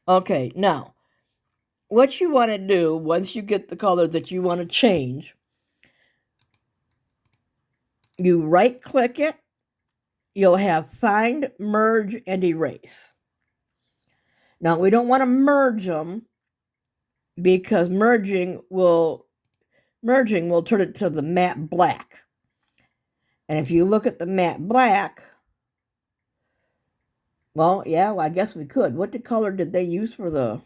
Okay, now, what you want to do once you get the color that you want to change, you right click it, you'll have find, merge, and erase. Now, we don't want to merge them because merging will turn it to the matte black. And if you look at the matte black, well, yeah, well, I guess we could. What color did they use for the...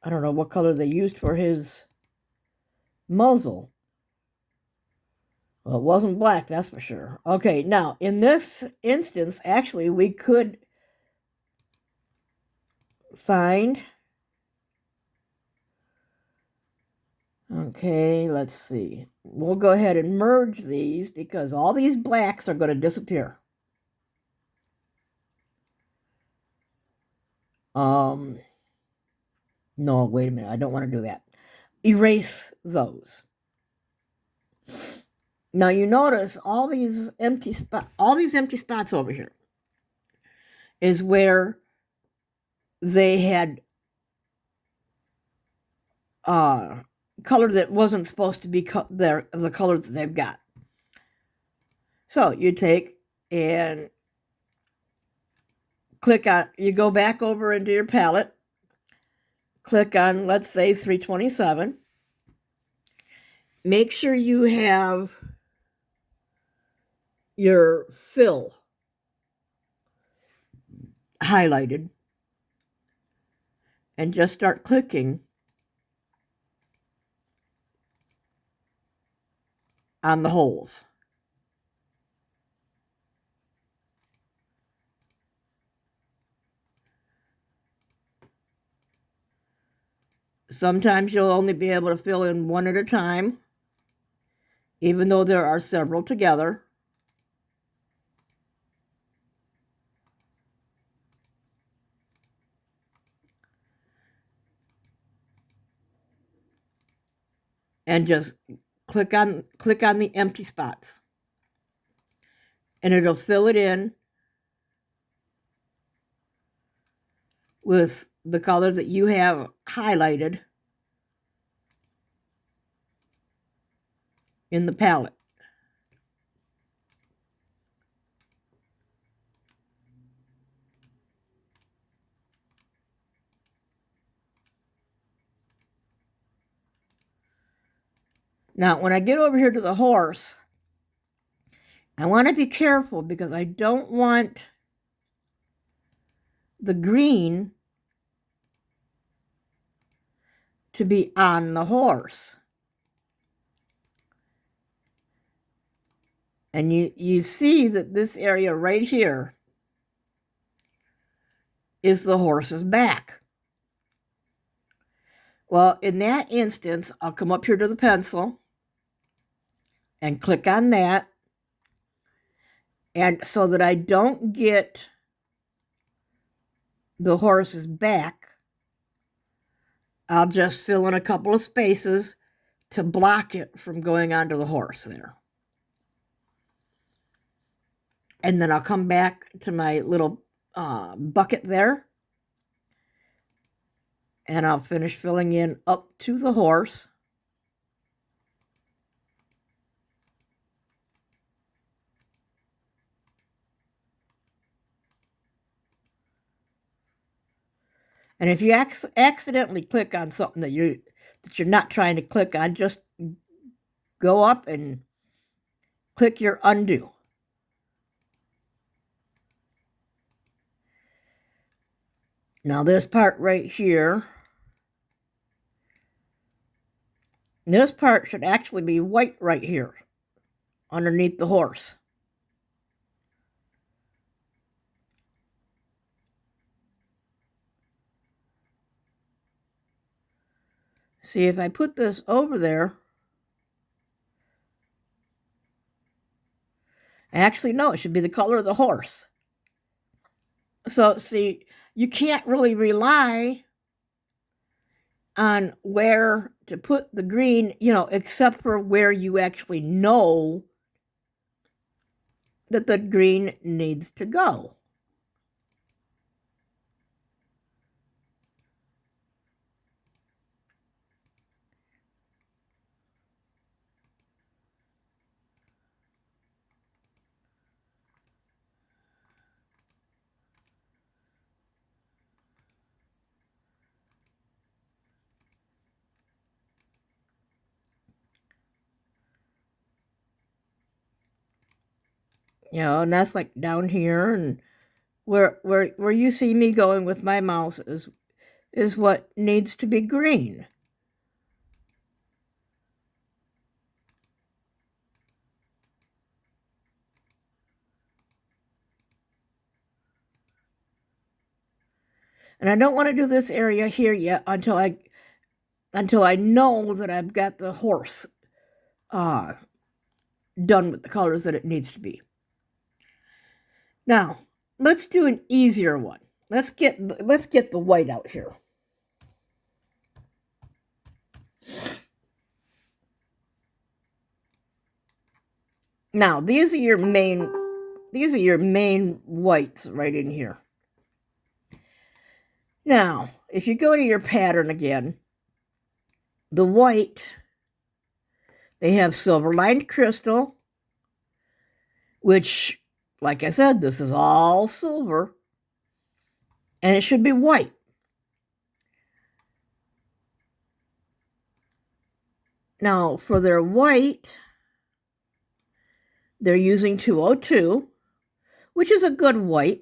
I don't know what color they used for his muzzle. Well, it wasn't black, that's for sure. Okay, now, in this instance, actually, we could find... Okay, let's see. We'll go ahead and merge these because all these blacks are going to disappear. No, wait a minute. I don't want to do that. Erase those. Now you notice all these empty spots over here is where they had color that wasn't supposed to be the color that they've got. So you take and click on, you go back over into your palette, click on, let's say, 327. Make sure you have your fill highlighted and just start clicking on the holes. Sometimes you'll only be able to fill in one at a time, even though there are several together. And just click on the empty spots. And it'll fill it in with the color that you have highlighted in the palette. Now, when I get over here to the horse, I want to be careful because I don't want the green to be on the horse. And you see that this area right here is the horse's back. Well, in that instance, I'll come up here to the pencil and click on that. And so that I don't get the horse's back, I'll just fill in a couple of spaces to block it from going onto the horse there. And then I'll come back to my little bucket there. And I'll finish filling in up to the horse. And if you accidentally click on something that you're not trying to click on, just go up and click your undo. Now this part right here, this part should actually be white right here underneath the horse. See, if I put this over there, actually, no, it should be the color of the horse. So, see, you can't really rely on where to put the green, except for where you actually know that the green needs to go. You know, and that's like down here, and where you see me going with my mouse is what needs to be green. And I don't want to do this area here yet until I know that I've got the horse done with the colors that it needs to be. Now, let's do an easier one. Let's get the white out here. Now, these are your main whites right in here. Now, if you go to your pattern again, the white, they have silver lined crystal, which, like I said, this is all silver, and it should be white. Now, for their white, they're using 202, which is a good white.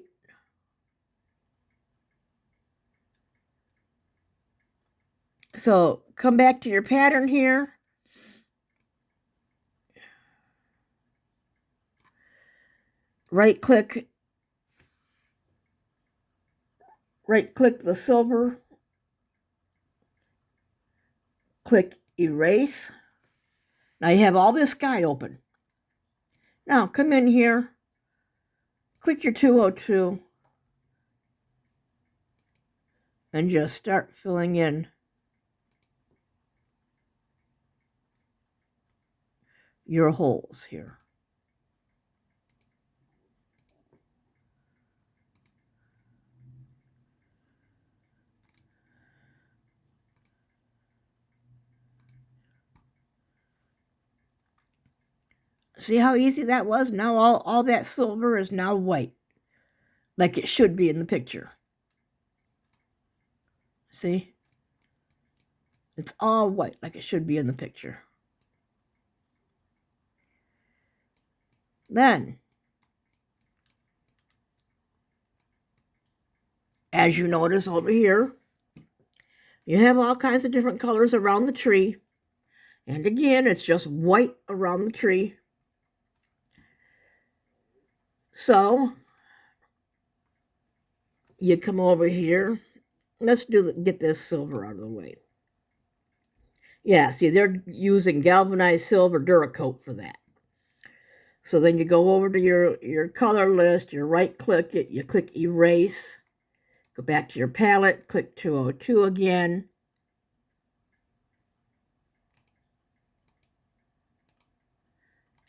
So come back to your pattern here. Right click the silver. Click erase. Now you have all this sky open. Now come in here. Click your 202. And just start filling in your holes here. See how easy that was? Now all that silver is now white, like it should be in the picture. See? It's all white, like it should be in the picture. Then, as you notice over here, you have all kinds of different colors around the tree. And again, it's just white around the tree. So, you come over here. Let's get this silver out of the way. Yeah, see, they're using galvanized silver Duracoat for that. So then you go over to your color list, you right-click it, you click erase, go back to your palette, click 202 again.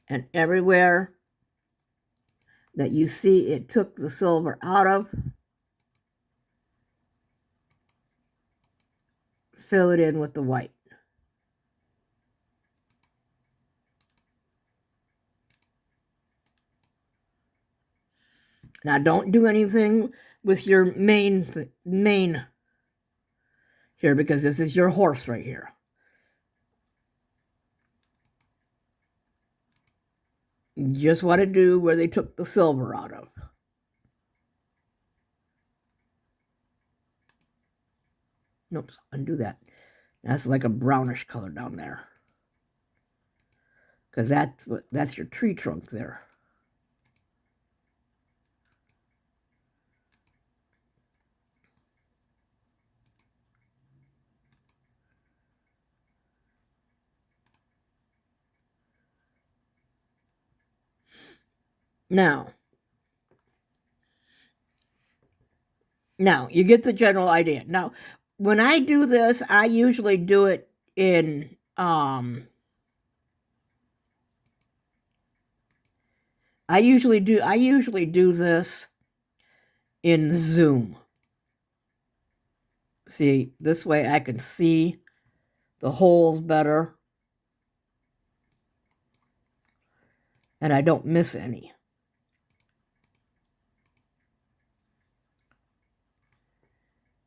And everywhere that you see it took the silver out of, fill it in with the white. Now don't do anything with your main here, because this is your horse right here. You just want to do where they took the silver out of. Oops, undo that. That's like a brownish color down there, because that's your tree trunk there. Now you get the general idea. Now, when I do this, I usually do it in I usually do this in Zoom. See, this way I can see the holes better and I don't miss any.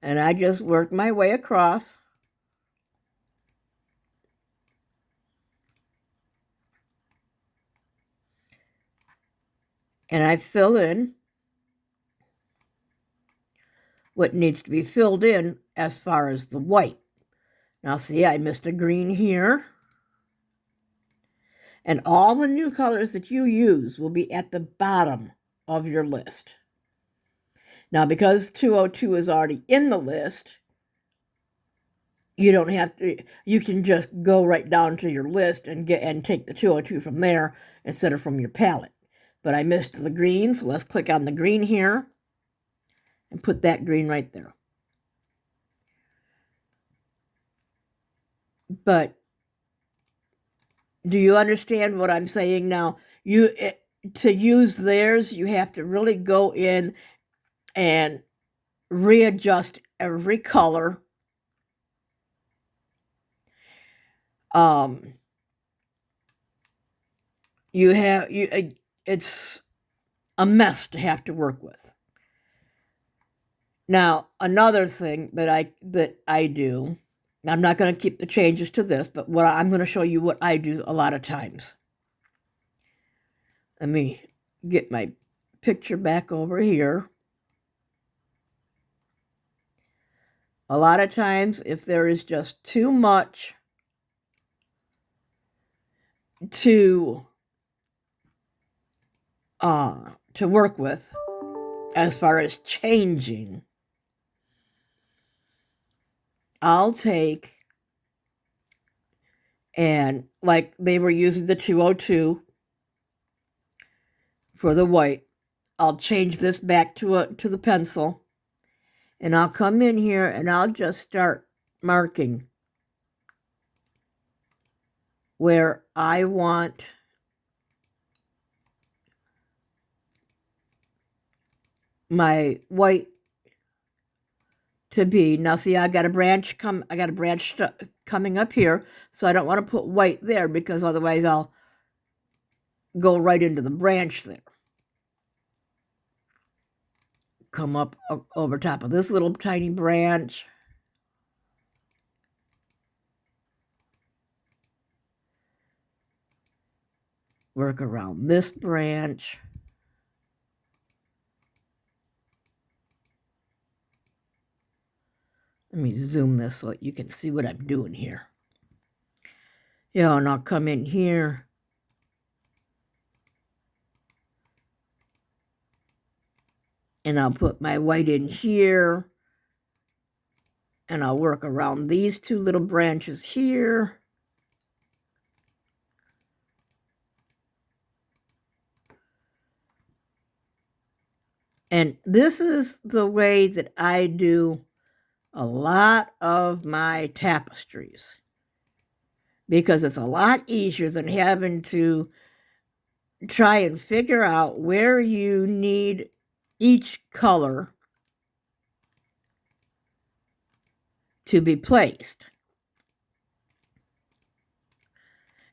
And I just work my way across. And I fill in what needs to be filled in as far as the white. Now see, I missed a green here. And all the new colors that you use will be at the bottom of your list. Now, because 202 is already in the list, you don't have to, you can just go right down to your list and take the 202 from there instead of from your palette. But I missed the green, so let's click on the green here and put that green right there. But do you understand what I'm saying now? To use theirs, you have to really go in and readjust every color. It's a mess to have to work with. Now, another thing that I do, I'm not going to keep the changes to this, but I'm going to show you what I do a lot of times. Let me get my picture back over here. A lot of times, if there is just too much to work with as far as changing, I'll take, and like they were using the 202 for the white, I'll change this back to the pencil, and I'll come in here and I'll just start marking where I want my white to be. Now see, I got a branch coming up here, so I don't want to put white there because otherwise I'll go right into the branch there. Come up over top of this little tiny branch. Work around this branch. Let me zoom this so you can see what I'm doing here. Yeah, and I'll come in here. And I'll put my white in here. And I'll work around these two little branches here. And this is the way that I do a lot of my tapestries, because it's a lot easier than having to try and figure out where you need each color to be placed.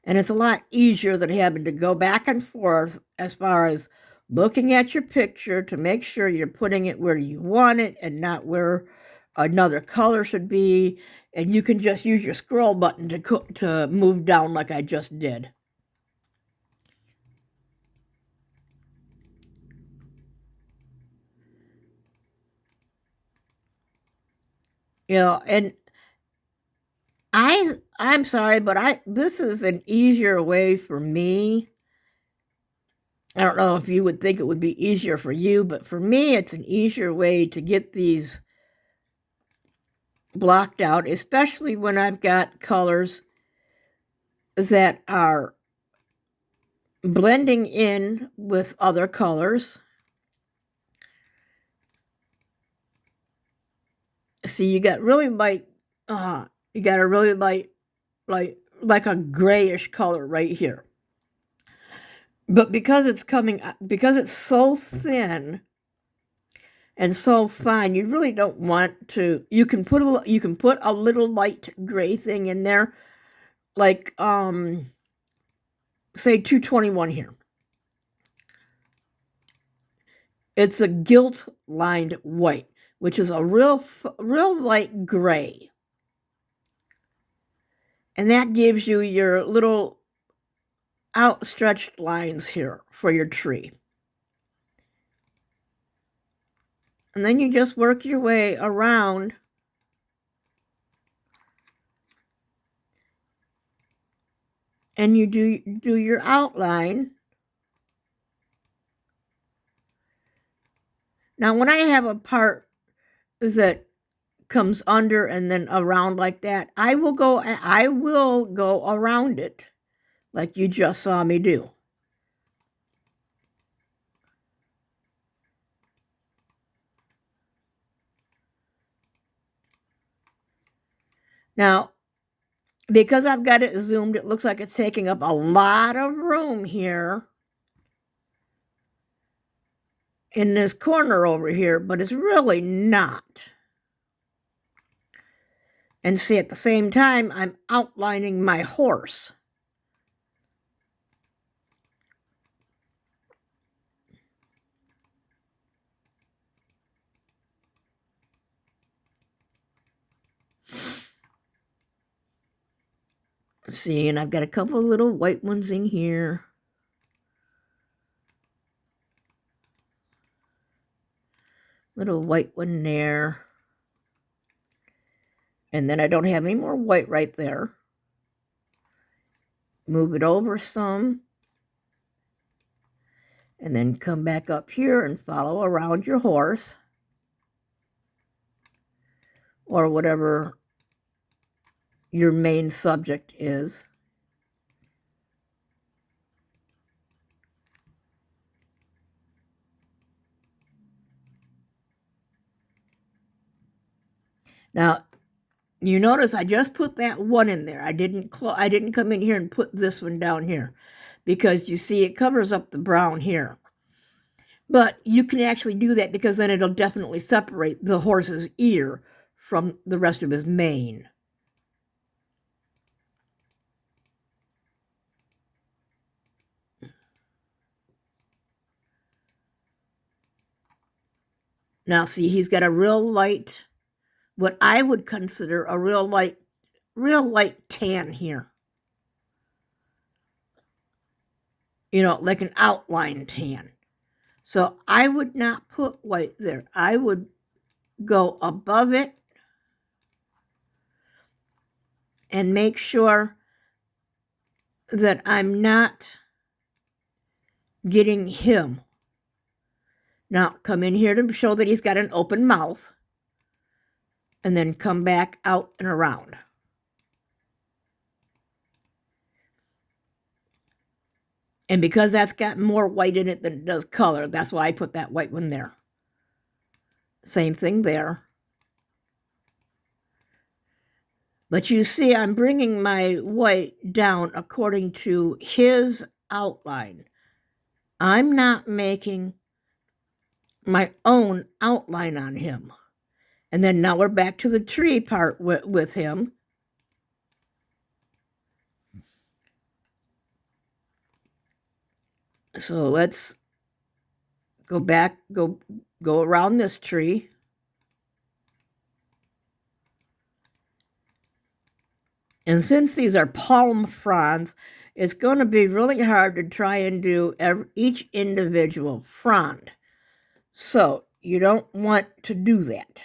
And it's a lot easier than having to go back and forth as far as looking at your picture to make sure you're putting it where you want it and not where another color should be. And you can just use your scroll button to move down like I just did. You know, and I'm sorry, but this is an easier way for me. I don't know if you would think it would be easier for you, but for me, it's an easier way to get these blocked out, especially when I've got colors that are blending in with other colors. See, you got really light, you got a really light, like a grayish color right here. But because it's so thin and so fine, you really don't want to. You can put a little light gray thing in there, like say 221 here. It's a gilt lined white, which is a real light gray, and that gives you your little outstretched lines here for your tree. And then you just work your way around and you do your outline. Now, when I have a part that comes under and then around like that, I will go around it like you just saw me do. Now, because I've got it zoomed, it looks like it's taking up a lot of room here in this corner over here, but it's really not. And see, at the same time, I'm outlining my horse. See, and I've got a couple of little white ones in here. Little white one there. And then I don't have any more white right there. Move it over some. And then come back up here and follow around your horse. Or whatever your main subject is. Now, you notice I just put that one in there. I didn't come in here and put this one down here because you see it covers up the brown here. But you can actually do that because then it'll definitely separate the horse's ear from the rest of his mane. Now see, he's got a real light, what I would consider a real light tan here. You know, like an outline tan. So I would not put white there. I would go above it and make sure that I'm not getting him. Now come in here to show that he's got an open mouth. And then come back out and around. And because that's got more white in it than it does color, that's why I put that white one there. Same thing there. But you see, I'm bringing my white down according to his outline. I'm not making my own outline on him. And then now we're back to the tree part with him. So let's go back, go around this tree. And since these are palm fronds, it's going to be really hard to try and do each individual frond. So you don't want to do that.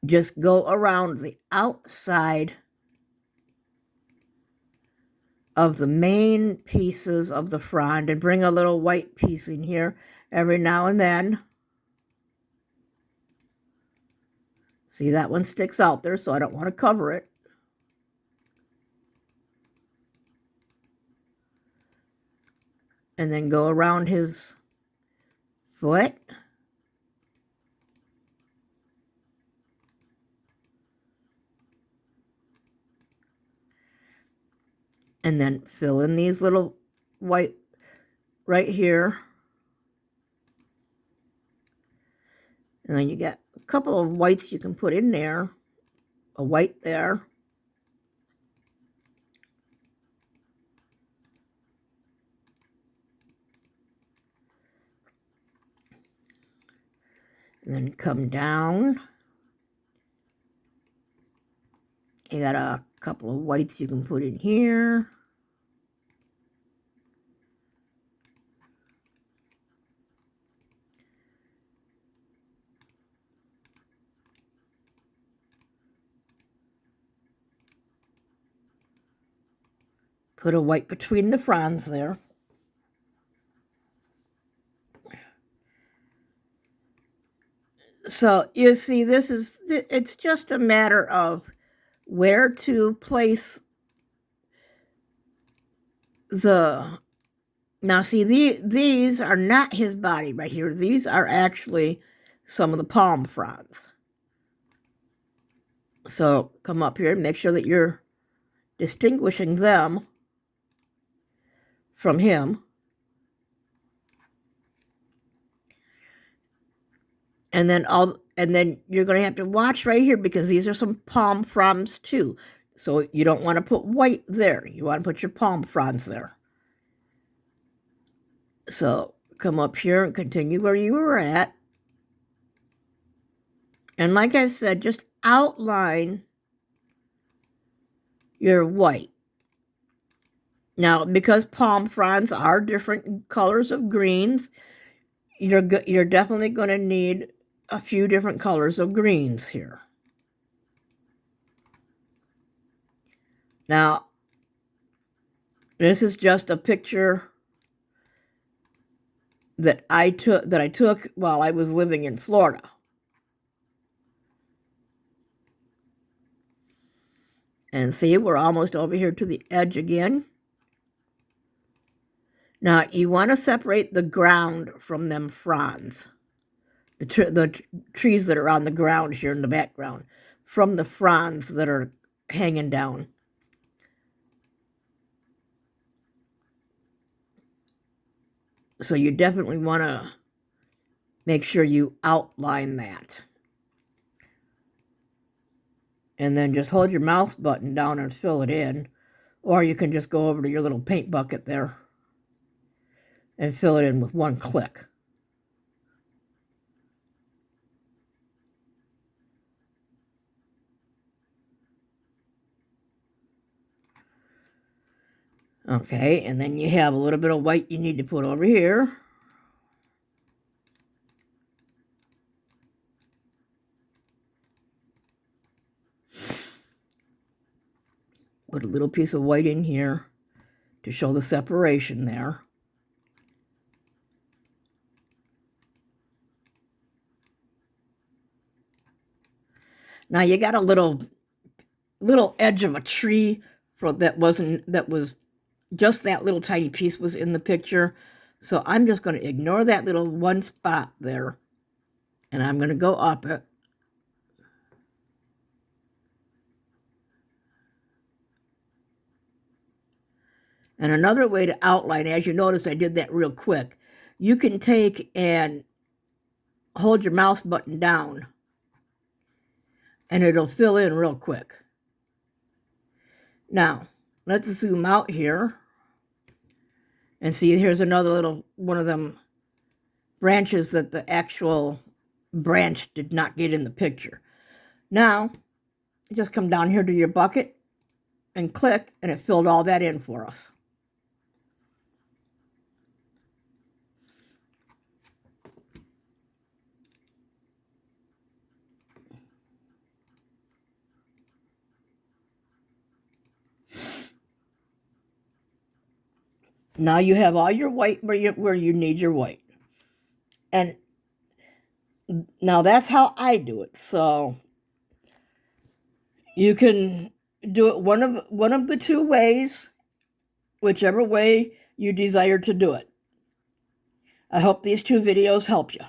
Just go around the outside of the main pieces of the frond and bring a little white piece in here every now and then. See, that one sticks out there, so I don't want to cover it. And then go around his foot. And then fill in these little white right here. And then you get a couple of whites you can put in there. A white there. And then come down. You got a couple of whites you can put in here. Put a white between the fronds there. So you see, it's just a matter of where to place the, now see, these are not his body right here. These are actually some of the palm fronds. So come up here and make sure that you're distinguishing them from him. And then you're going to have to watch right here because these are some palm fronds too. So you don't want to put white there. You want to put your palm fronds there. So come up here and continue where you were at. And like I said, just outline your white. Now, because palm fronds are different colors of greens, you're definitely going to need a few different colors of greens here. Now, this is just a picture that I took while I was living in Florida. And see, we're almost over here to the edge again. Now, you want to separate the ground from them fronds. The trees that are on the ground here in the background from the fronds that are hanging down. So you definitely want to make sure you outline that. And then just hold your mouse button down and fill it in. Or you can just go over to your little paint bucket there and fill it in with one click. Okay, and then you have a little bit of white you need to put over here. Put a little piece of white in here to show the separation there. Now you got a little edge of a tree that was just that little tiny piece was in the picture. So I'm just going to ignore that little one spot there. And I'm going to go up it. And another way to outline, as you notice I did that real quick, you can take and hold your mouse button down and it'll fill in real quick. Now, let's zoom out here and see here's another little one of them branches that the actual branch did not get in the picture. Now, just come down here to your bucket and click, and it filled all that in for us. Now you have all your white where you need your white. And now that's how I do it. So you can do it one of the two ways, whichever way you desire to do it. I hope these two videos help you.